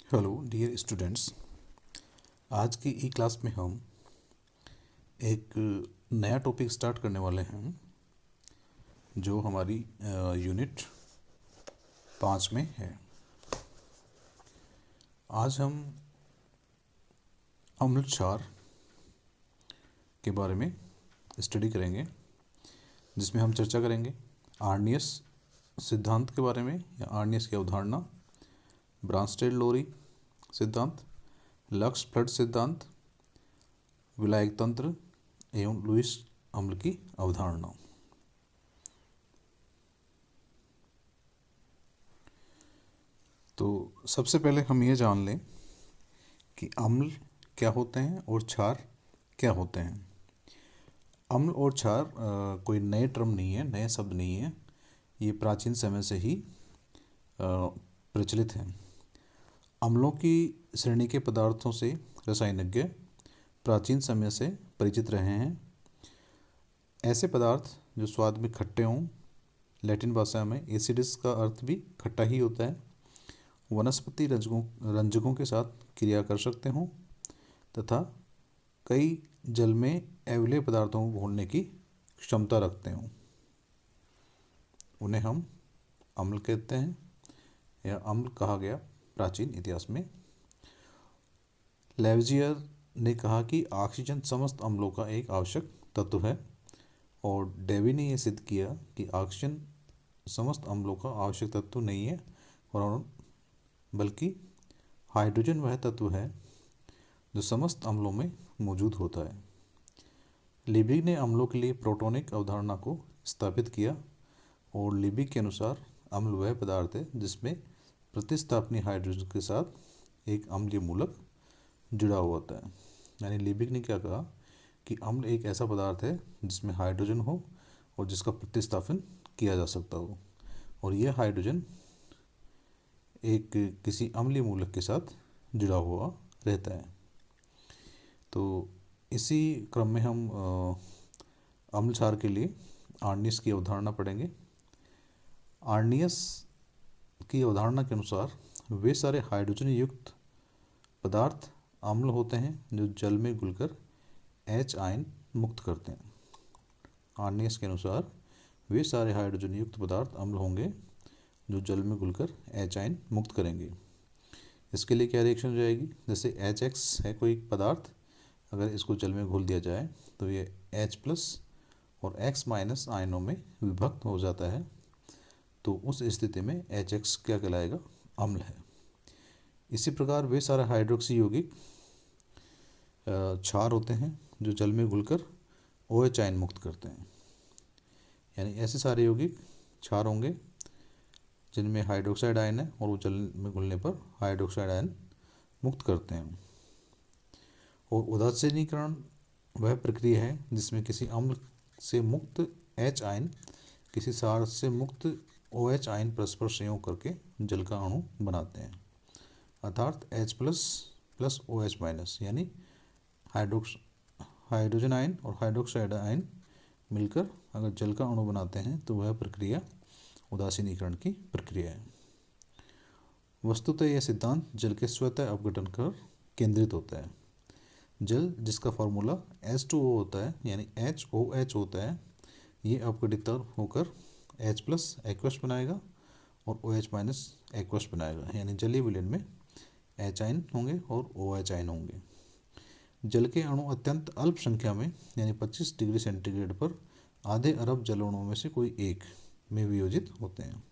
Hello dear students. आज की ई class में हम एक नया टॉपिक स्टार्ट करने वाले हैं जो हमारी यूनिट 5 में है। आज हम अम्ल क्षार के बारे में स्टडी करेंगे, जिसमें हम चर्चा करेंगे आर्नियस सिद्धांत के बारे में या आर्नियस की अवधारणा, ब्रांस्टेड-लोरी सिद्धांत, लक्स फ्लड सिद्धांत, विलायक तंत्र एवं लुईस अम्ल की अवधारणा। तो सबसे पहले हम ये जान लें कि अम्ल क्या होते हैं और क्षार क्या होते हैं। अम्ल और क्षार कोई नए टर्म नहीं है, नए शब्द नहीं है। ये प्राचीन समय से ही प्रचलित हैं। अम्लों की श्रेणी के पदार्थों से रसायनज्ञ प्राचीन समय से परिचित रहे हैं। ऐसे पदार्थ जो स्वाद में खट्टे हों, लैटिन भाषा में एसिडिस का अर्थ भी खट्टा ही होता है, वनस्पति रंजकों के साथ क्रिया कर सकते हों तथा कई जल में अम्लीय पदार्थों को घोलने की क्षमता रखते हों, उन्हें हम अम्ल कहते हैं या अम्ल कहा गया प्राचीन इतिहास में। लेवजियर ने कहा कि ऑक्सीजन समस्त अम्लों का एक आवश्यक तत्व है, और डेवी ने यह सिद्ध किया कि ऑक्सीजन समस्त अम्लों का आवश्यक तत्व नहीं है, और बल्कि हाइड्रोजन वह तत्व है जो समस्त अम्लों में मौजूद होता है। लिबी ने अम्लों के लिए प्रोटोनिक अवधारणा को स्थापित किया, और लिबी के अनुसार अम्ल वह पदार्थ है जिसमें प्रतिस्थापनी हाइड्रोजन के साथ एक अम्लीय मूलक जुड़ा हुआ होता है। यानी लिबिक ने क्या कहा कि अम्ल एक ऐसा पदार्थ है जिसमें हाइड्रोजन हो और जिसका प्रतिस्थापन किया जा सकता हो, और यह हाइड्रोजन एक किसी अम्लीय मूलक के साथ जुड़ा हुआ रहता है। तो इसी क्रम में हम अम्ल क्षार के लिए आर्नियस की अवधारणा पढ़ेंगे। आर्नियस की अवधारणा के अनुसार वे सारे हाइड्रोजन युक्त पदार्थ अम्ल होते हैं जो जल में घुलकर H आयन मुक्त करते हैं। आर्नियस के अनुसार वे सारे हाइड्रोजन युक्त पदार्थ अम्ल होंगे जो जल में घुलकर H आयन मुक्त करेंगे। इसके लिए क्या रिएक्शन हो जाएगी? जैसे HX है कोई पदार्थ, अगर इसको जल में घोल दिया जाए तो ये H+ और X- आयनों में विभक्त हो जाता है। तो उस स्थिति में HX क्या कहलाएगा? अम्ल है। इसी प्रकार वे सारे हाइड्रोक्सी यौगिक क्षार होते हैं जो जल में घुलकर OH आयन मुक्त करते हैं। यानी ऐसे सारे यौगिक क्षार होंगे जिनमें हाइड्रोक्साइड आयन है और वो जल में घुलने पर हाइड्रोक्साइड आयन मुक्त करते हैं। और उदासीनीकरण वह प्रक्रिया है जिसमें किसी अम्ल से मुक्त H आयन किसी क्षार से मुक्त OH आयन परस्पर संयोग करके जल का अणु बनाते हैं, अर्थात H+ OH- यानी हाइड्रोजन आयन और हाइड्रोक्साइड आयन मिलकर अगर जल का अणु बनाते हैं तो वह प्रक्रिया उदासीनीकरण की प्रक्रिया है। वस्तुतः यह सिद्धांत जल के स्वतः अपघटन पर केंद्रित होता है। जल जिसका फार्मूला H2O होता है यानी HOH होता है, ये अपघटित होकर H+ एक्वस बनाएगा और OH- एक्वस बनाएगा। यानी जलीय विलयन में H आयन होंगे और OH आयन होंगे। जल के अणु अत्यंत अल्प संख्या में यानी 25 डिग्री सेंटीग्रेड पर आधे अरब जल अणुओं में से कोई एक में वियोजित होते हैं।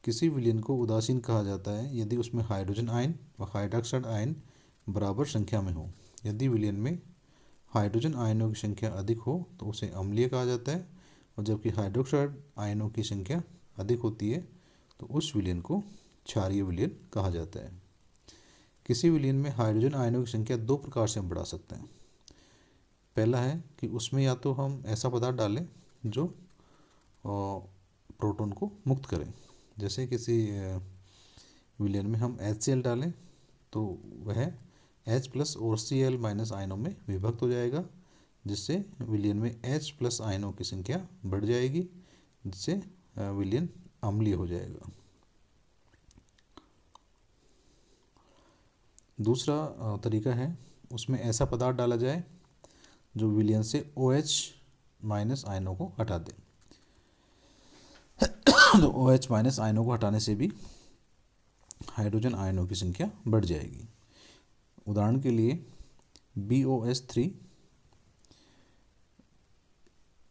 किसी विलयन को उदासीन कहा जाता है यदि उसमें हाइड्रोजन आयन व हाइड्रोक्साइड आयन बराबर संख्या में हो। यदि विलयन में हाइड्रोजन आयनों की संख्या अधिक हो तो उसे अम्लीय कहा जाता है, और जबकि हाइड्रोक्साइड आयनों की संख्या अधिक होती है तो उस विलयन को क्षारीय विलयन कहा जाता है। किसी विलयन में हाइड्रोजन आयनों की संख्या दो प्रकार से हम बढ़ा सकते हैं। पहला है कि उसमें या तो हम ऐसा पदार्थ डालें जो प्रोटॉन को मुक्त करें, जैसे किसी विलयन में हम HCl डालें तो वह H+ और Cl- आयनों में विभक्त हो जाएगा, जिससे विलयन में H+ आयनों की संख्या बढ़ जाएगी, जिससे विलयन अम्लीय हो जाएगा। दूसरा तरीका है, उसमें ऐसा पदार्थ डाला जाए जो विलयन से OH माइनस आयनों को हटा दे। तो OH माइनस आयनों को हटाने से भी हाइड्रोजन आयनों की संख्या बढ़ जाएगी। उदाहरण के लिए BOH3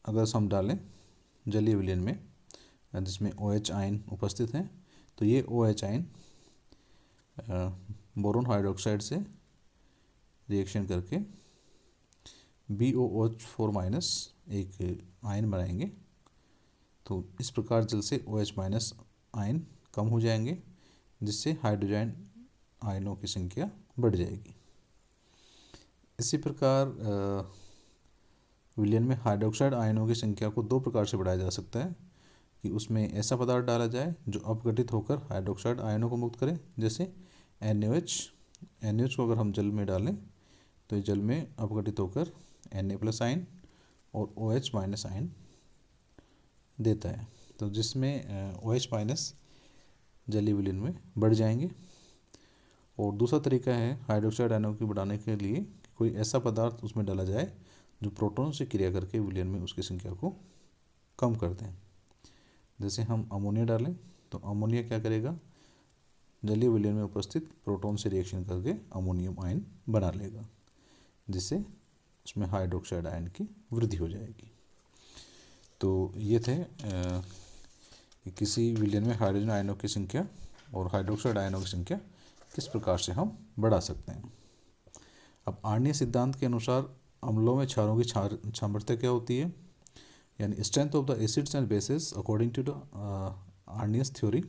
अगर हम डालें जलीय विलयन में जिसमें OH आयन उपस्थित हैं, तो ये OH आयन बोरोन हाइड्रोक्साइड से रिएक्शन करके BOH4 माइनस एक आयन बनाएंगे। तो इस प्रकार जल से OH माइनस आयन कम हो जाएंगे, जिससे हाइड्रोजन आयनों की संख्या बढ़ जाएगी। इसी प्रकार विलयन में हाइड्रोक्साइड आयनों की संख्या को दो प्रकार से बढ़ाया जा सकता है कि उसमें ऐसा पदार्थ डाला जाए जो अपघटित होकर हाइड्रोक्साइड आयनों को मुक्त करे, जैसे NaOH को अगर हम जल में डालें तो ये जल में अपघटित होकर Na+ आयन और OH माइनस आयन देता है, तो जिसमें OH माइनस जलीय विलयन में बढ़ जाएंगे। और दूसरा तरीका है हाइड्रोक्साइड आयनों की बढ़ाने के लिए कोई ऐसा पदार्थ उसमें डाला जाए जो प्रोटॉन से क्रिया करके विलयन में उसकी संख्या को कम कर दें। जैसे हम अमोनिया डालें तो अमोनिया क्या करेगा, जलीय विलयन में उपस्थित प्रोटॉन से रिएक्शन करके अमोनियम आयन बना लेगा, जिससे उसमें हाइड्रोक्साइड आयन की वृद्धि हो जाएगी। तो ये थे कि किसी विलयन में हाइड्रोजन आयनों की संख्या और हाइड्रोक्साइड आयनों की संख्या किस प्रकार से हम बढ़ा सकते हैं। अब आर्नीय सिद्धांत के अनुसार अम्लों में क्षारों की सामर्थ्य क्या होती है, यानी strength of the acids and bases according to the Arrhenius theory.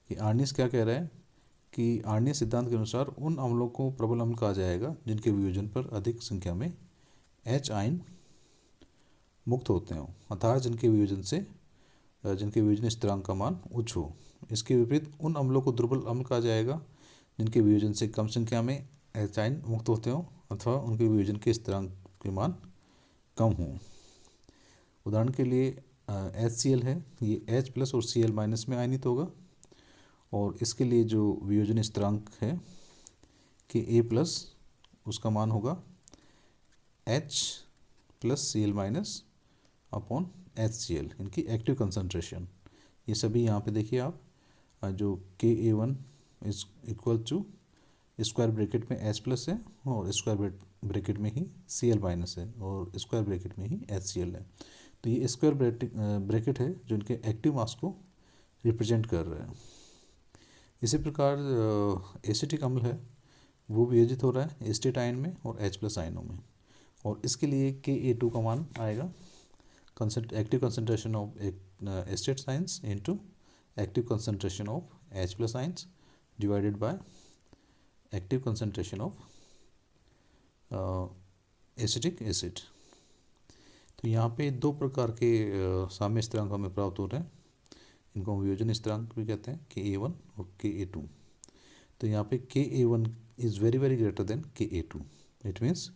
कि आर्नियस क्या कह रहा है कि आर्नीय सिद्धांत के अनुसार उन अम्लों को प्रबल अम्ल कहा जाएगा जिनके वियोजन पर अधिक संख्या में H आयन मुक्त होते हों, अर्थात जिनके वियोजन स्थिरांक का मान उच्च हो। इसके विपरीत उन अम्लों को दुर्बल अम्ल कहा जाएगा जिनके वियोजन से कम संख्या में H आयन मुक्त होते हों अथवा उनके वियोजन के स्थिरांक के मान कम हों। उदाहरण के लिए HCl है, ये H+ और Cl- में आयनित होगा और इसके लिए जो वियोजन स्थिरांक है Ka+, उसका मान होगा H+Cl- अपॉन HCl, इनकी एक्टिव कंसंट्रेशन। ये सभी यहाँ पे देखिए आप, जो Ka1 is equal to square bracket में H+ है और स्क्वायर ब्रैकेट में ही Cl- है और स्क्वायर ब्रैकेट में ही HCl है। तो ये स्क्वायर ब्रैकेट है जो इनके एक्टिव मास को रिप्रेजेंट कर रहा है। इसी प्रकार एसिटिक अम्ल है, वो वियोजित हो रहा है एस्टेट आयन में और H+ आयनों में, और इसके लिए Ka2 का मान आएगा active concentration of estate ions into active concentration of H+ ions divided by active concentration of acetic acid. तो यहाँ पे दो प्रकार के साम्य स्थिरांक हमें प्राप्त हो रहे हैं, इनको हम वियोजन स्थिरांक भी कहते हैं, Ka1 और Ka2। तो यहाँ पे Ka1 is very very greater than Ka2। It means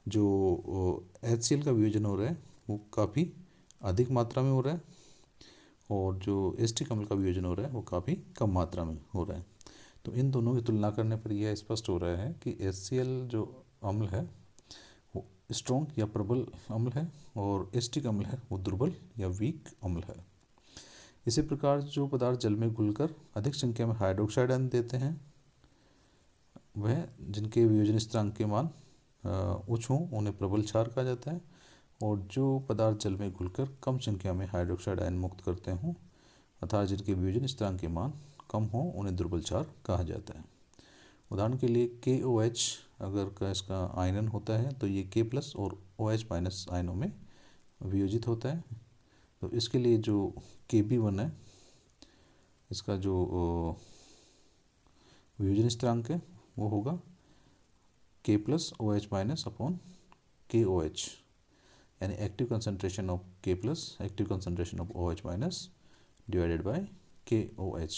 जो HCl का वियोजन हो रहा है वो काफ़ी अधिक मात्रा में हो रहा है और जो एस्टिक अम्ल का वियोजन हो रहा है वो काफ़ी कम मात्रा में हो रहा है। तो इन दोनों की तुलना करने पर यह स्पष्ट हो रहा है कि HCl जो अम्ल है वो स्ट्रॉन्ग या प्रबल अम्ल है और एस्टिक अम्ल है वो दुर्बल या वीक अम्ल है। इसी प्रकार जो पदार्थ जल में घुलकर अधिक संख्या में हाइड्रोक्साइड आयन देते हैं, वह जिनके वियोजन स्थिरांक के मान उच्च हों उन्हें प्रबल क्षार कहा जाता है, और जो पदार्थ जल में घुलकर कम संख्या में हाइड्रोक्साइड आयन मुक्त करते हों अर्थात जिनके वियोजन स्थिरांक के मान कम हों उन्हें दुर्बल क्षार कहा जाता है। उदाहरण के लिए KOH अगर का इसका आयनन होता है तो ये K+ और OH- आयनों में वियोजित होता है। तो इसके लिए जो Kb1 है, इसका जो वियोजन स्थिरांक है वो होगा K+ OH- अपॉन KOH, यानी active concentration of K+ active concentration of OH- divided by KOH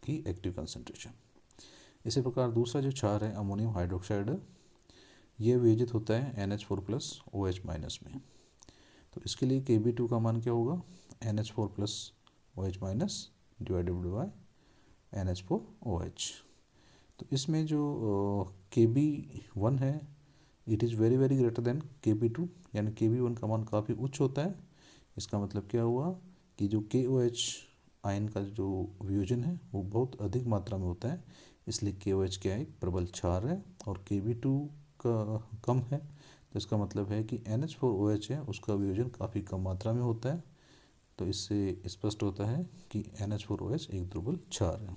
की एक्टिव कंसंट्रेशन। इसी प्रकार दूसरा जो क्षार है अमोनियम हाइड्रोक्साइड, ये वियोजित होता है NH4+ OH- में। तो इसके लिए Kb2 का मान क्या होगा, NH4+ OH- divided by NH4OH। तो इसमें जो Kb1 है it is very very greater than Kb2, यानी Kb1 का मान काफ़ी उच्च होता है। इसका मतलब क्या हुआ कि जो KOH आयन का जो वियोजन है वो बहुत अधिक मात्रा में होता है, इसलिए KOH क्या है, एक प्रबल क्षार है। और Kb2 का कम है, तो इसका मतलब है कि NH4OH है उसका वियोजन काफ़ी कम मात्रा में होता है। तो इससे स्पष्ट होता है कि NH4OH एक दुर्बल क्षार है।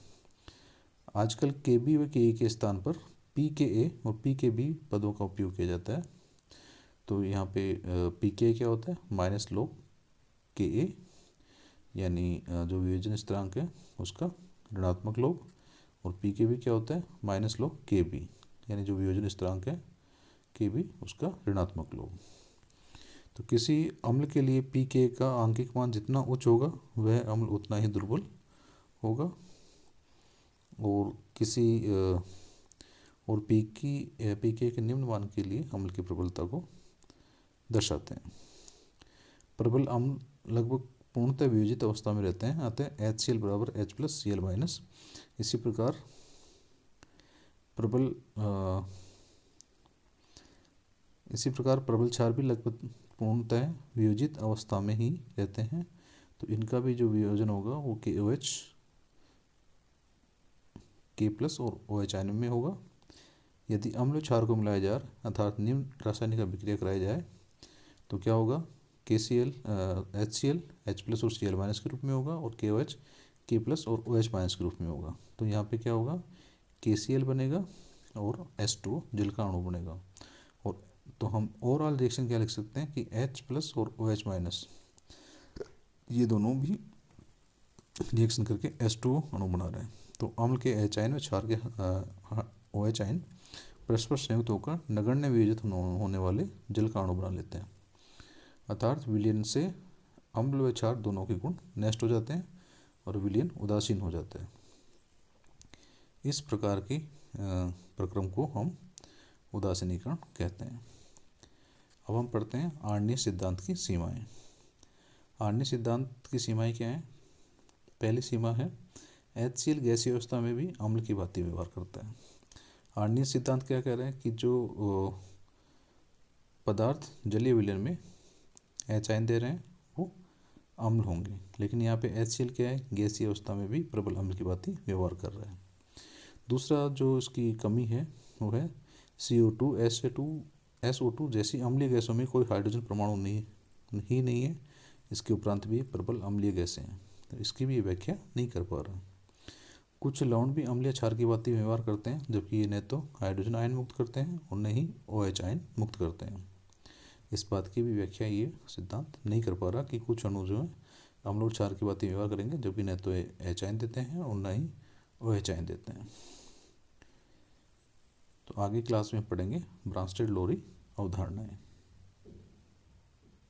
आजकल Kb व Ke के स्थान पर pKa और pKb पदों का उपयोग किया जाता है। तो यहाँ पे pKa क्या होता है, माइनस लॉग Ka, यानी जो वियोजन स्थिरांक है उसका ऋणात्मक लॉग। और pKb क्या होता है, माइनस लॉग Kb, यानी जो वियोजन स्थिरांक है Kb उसका ऋणात्मक लॉग। तो किसी अम्ल के लिए pKa का आंकिक मान जितना उच्च होगा वह अम्ल उतना ही दुर्बल होगा। और किसी और pKa के निम्न मान के लिए अम्ल की प्रबलता को दर्शाते हैं। प्रबल अम्ल लगभग पूर्णतः वियोजित अवस्था में रहते हैं, अतः HCl बराबर H+Cl-। इसी प्रकार प्रबल क्षार भी लगभग पूर्णतः वियोजित अवस्था में ही रहते हैं। तो इनका भी जो वियोजन होगा वो KOH K+ और OH आयन में होगा। यदि अम्ल क्षार को मिलाया जाए अर्थात निम्न रासायनिक अभिक्रिया कराई जाए तो क्या होगा, KCl HCl H+ और Cl- के रूप में होगा, और KOH K+ और OH- के रूप में होगा। तो यहाँ पे क्या होगा, KCl बनेगा और H2O जल का अणु बनेगा। और तो हम ओवरऑल रिएक्शन क्या लिख सकते हैं कि H+ और OH- ये दोनों भी रिएक्शन करके H2O अणु बना रहे हैं। तो अम्ल के H आयन व क्षार के OH आयन परस्पर संयुक्त होकर नगण्य वियोजित होने वाले जल का अणु बना लेते हैं, अर्थात विलयन से अम्ल व क्षार दोनों के गुण नष्ट हो जाते हैं और विलयन उदासीन हो जाता है। इस प्रकार की प्रक्रम को हम उदासीनीकरण कहते हैं। अब हम पढ़ते हैं आणनीय सिद्धांत की सीमाएं। आणनीय सिद्धांत की सीमाएं क्या हैं। पहली सीमा है HCl गैसीय अवस्था में भी अम्ल की भांति व्यवहार करता है। आणनीय सिद्धांत क्या कह रहे हैं कि जो पदार्थ जलीय विलयन में H आयन दे रहे हैं वो अम्ल होंगे, लेकिन यहाँ पे HCl क्या है, गैसीय अवस्था में भी प्रबल अम्ल की भांति व्यवहार कर रहा है। दूसरा जो इसकी कमी है वो है CO2 SO2 जैसी अम्लीय गैसों में कोई हाइड्रोजन परमाणु नहीं है। इसके उपरांत भी प्रबल अम्लीय गैसें हैं, तो इसकी भी व्याख्या नहीं कर पा रहा। कुछ लवण भी अम्लीय क्षार की भांति व्यवहार करते हैं, जबकि ये न तो हाइड्रोजन आयन मुक्त करते हैं और न ही OH आयन मुक्त करते हैं। इस बात की भी व्याख्या ये सिद्धांत नहीं कर पा रहा कि कुछ अणु जो है अम्ल और क्षार की भांति व्यवहार करेंगे, जबकि न तो H आयन देते हैं और न ही OH आयन देते हैं। तो आगे क्लास में पढ़ेंगे ब्रांस्टेड लोरी अवधारणाएं।